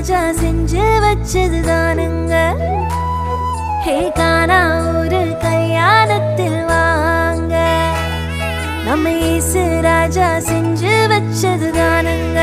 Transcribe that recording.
ராஜா செஞ்சு வச்சது தானுங்க. ஹே கானா ஒரு கல்யாணத்தில் வாங்க, நம்ம இயேசு ராஜா செஞ்சு வச்சது தானுங்க.